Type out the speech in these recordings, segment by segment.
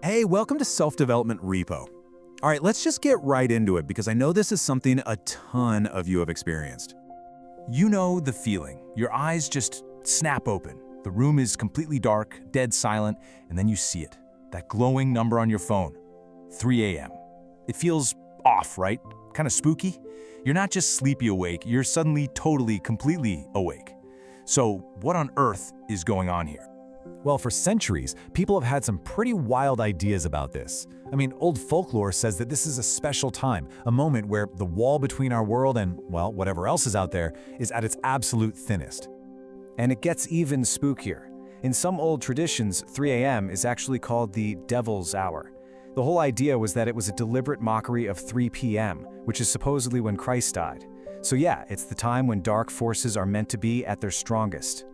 Hey, welcome to Self-Development Repo. All right, let's just get right into it because I know this is something a ton of you have experienced. You know the feeling. Your eyes just snap open. The room is completely dark, dead silent, and then you see it. That glowing number on your phone. 3 a.m. It feels off, right? Kind of spooky? You're not just sleepy awake, you're suddenly totally, completely awake. So what on earth is going on here? Well, for centuries, people have had some pretty wild ideas about this. I mean, old folklore says that this is a special time, a moment where the wall between our world and, well, whatever else is out there is at its absolute thinnest. And it gets even spookier. In some old traditions, 3 a.m. is actually called the Devil's Hour. The whole idea was that it was a deliberate mockery of 3 p.m., which is supposedly when Christ died. So yeah, it's the time when dark forces are meant to be at their strongest.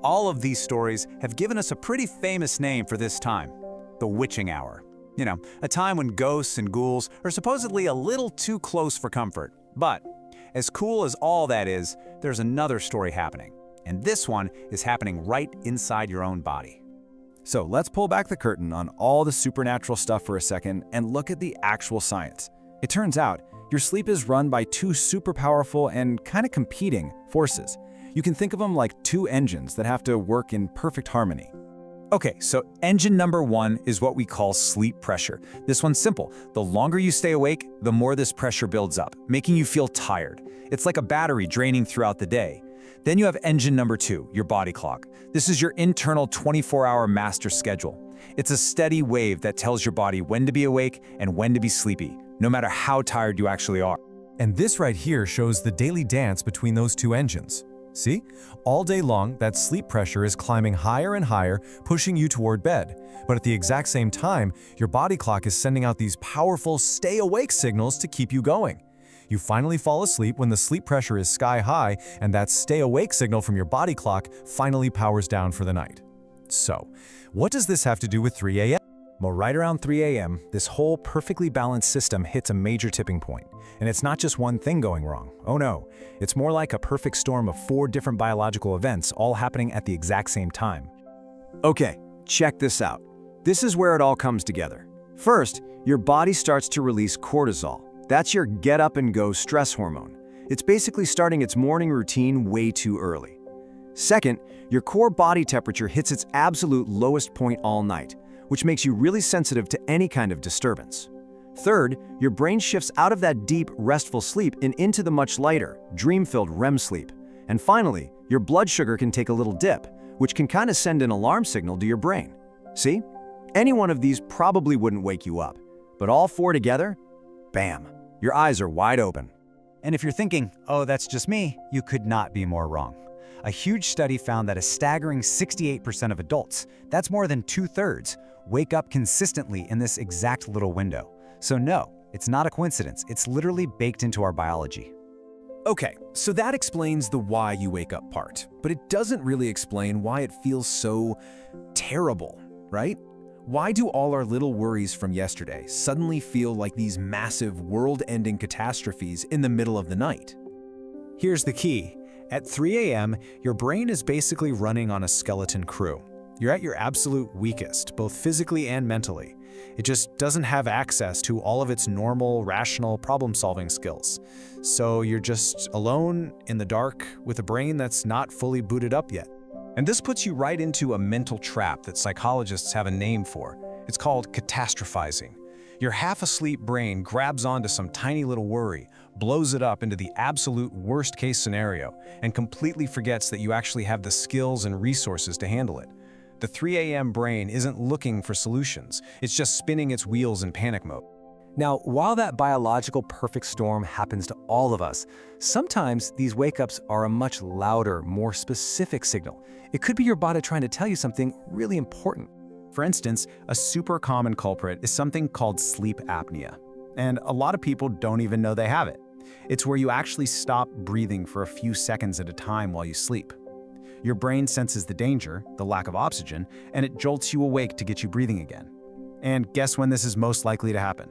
All of these stories have given us a pretty famous name for this time, the witching hour. You know, a time when ghosts and ghouls are supposedly a little too close for comfort. But as cool as all that is, there's another story happening. And this one is happening right inside your own body. So let's pull back the curtain on all the supernatural stuff for a second and look at the actual science. It turns out, your sleep is run by two super powerful and kind of competing forces. You can think of them like two engines that have to work in perfect harmony. Okay, so engine number one is what we call sleep pressure. This one's simple. The longer you stay awake, the more this pressure builds up, making you feel tired. It's like a battery draining throughout the day. Then you have engine number two, your body clock. This is your internal 24-hour master schedule. It's a steady wave that tells your body when to be awake and when to be sleepy, no matter how tired you actually are. And this right here shows the daily dance between those two engines. See? All day long, that sleep pressure is climbing higher and higher, pushing you toward bed. But at the exact same time, your body clock is sending out these powerful stay-awake signals to keep you going. You finally fall asleep when the sleep pressure is sky high, and that stay-awake signal from your body clock finally powers down for the night. So, what does this have to do with 3 a.m.? Well, right around 3 a.m., this whole perfectly balanced system hits a major tipping point. And it's not just one thing going wrong. Oh no, it's more like a perfect storm of 4 different biological events all happening at the exact same time. Okay, check this out. This is where it all comes together. First, your body starts to release cortisol. That's your get up and go stress hormone. It's basically starting its morning routine way too early. Second, your core body temperature hits its absolute lowest point all night, which makes you really sensitive to any kind of disturbance. Third, your brain shifts out of that deep, restful sleep and into the much lighter, dream-filled REM sleep. And finally, your blood sugar can take a little dip, which can kind of send an alarm signal to your brain. See? Any one of these probably wouldn't wake you up, but all 4 together, bam, your eyes are wide open. And if you're thinking, oh, that's just me, you could not be more wrong. A huge study found that a staggering 68% of adults, that's more than 2/3, wake up consistently in this exact little window. So no, it's not a coincidence. It's literally baked into our biology. Okay, so that explains the why you wake up part, but it doesn't really explain why it feels so terrible, right? Why do all our little worries from yesterday suddenly feel like these massive world-ending catastrophes in the middle of the night? Here's the key. At 3 a.m., your brain is basically running on a skeleton crew. You're at your absolute weakest, both physically and mentally. It just doesn't have access to all of its normal, rational problem-solving skills. So you're just alone in the dark with a brain that's not fully booted up yet. And this puts you right into a mental trap that psychologists have a name for. It's called catastrophizing. Your half-asleep brain grabs onto some tiny little worry, blows it up into the absolute worst-case scenario, and completely forgets that you actually have the skills and resources to handle it. The 3 a.m. brain isn't looking for solutions. It's just spinning its wheels in panic mode. Now, while that biological perfect storm happens to all of us, sometimes these wake-ups are a much louder, more specific signal. It could be your body trying to tell you something really important. For instance, a super common culprit is something called sleep apnea. And a lot of people don't even know they have it. It's where you actually stop breathing for a few seconds at a time while you sleep. Your brain senses the danger, the lack of oxygen, and it jolts you awake to get you breathing again. And guess when this is most likely to happen?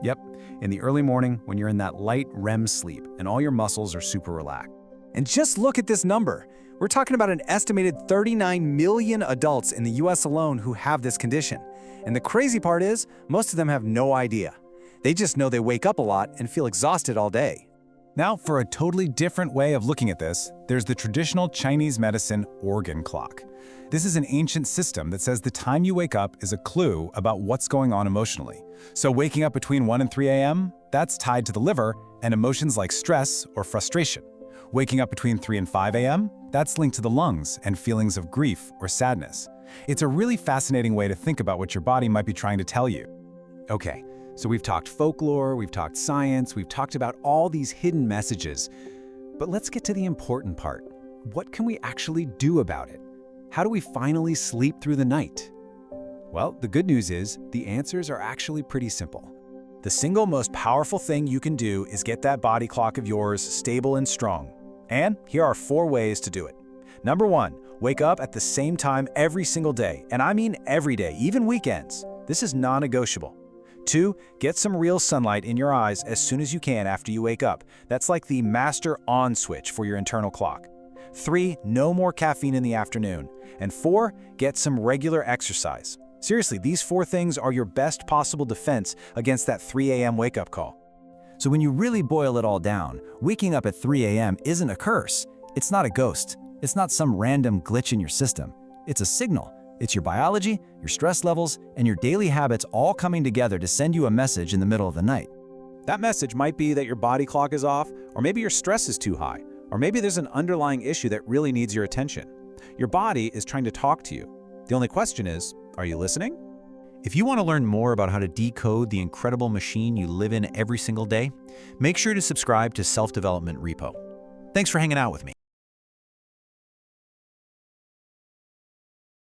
Yep, in the early morning when you're in that light REM sleep and all your muscles are super relaxed. And just look at this number. We're talking about an estimated 39 million adults in the US alone who have this condition. And the crazy part is, most of them have no idea. They just know they wake up a lot and feel exhausted all day. Now, for a totally different way of looking at this, there's the traditional Chinese medicine organ clock. This is an ancient system that says the time you wake up is a clue about what's going on emotionally. So waking up between 1 and 3 a.m., that's tied to the liver and emotions like stress or frustration. Waking up between 3 and 5 a.m., that's linked to the lungs and feelings of grief or sadness. It's a really fascinating way to think about what your body might be trying to tell you. Okay, so we've talked folklore, we've talked science, we've talked about all these hidden messages. But let's get to the important part. What can we actually do about it? How do we finally sleep through the night? Well, the good news is the answers are actually pretty simple. The single most powerful thing you can do is get that body clock of yours stable and strong. And here are 4 ways to do it. Number 1, wake up at the same time every single day. And I mean every day, even weekends. This is non-negotiable. 2, get some real sunlight in your eyes as soon as you can after you wake up. That's like the master on switch for your internal clock. 3, no more caffeine in the afternoon. And 4, get some regular exercise. Seriously, these 4 things are your best possible defense against that 3 a.m. wake-up call. So when you really boil it all down, waking up at 3 a.m. isn't a curse. It's not a ghost. It's not some random glitch in your system. It's a signal. It's your biology, your stress levels, and your daily habits all coming together to send you a message in the middle of the night. That message might be that your body clock is off, or maybe your stress is too high, or maybe there's an underlying issue that really needs your attention. Your body is trying to talk to you. The only question is, are you listening? If you want to learn more about how to decode the incredible machine you live in every single day, make sure to subscribe to Self-Development Repo. Thanks for hanging out with me.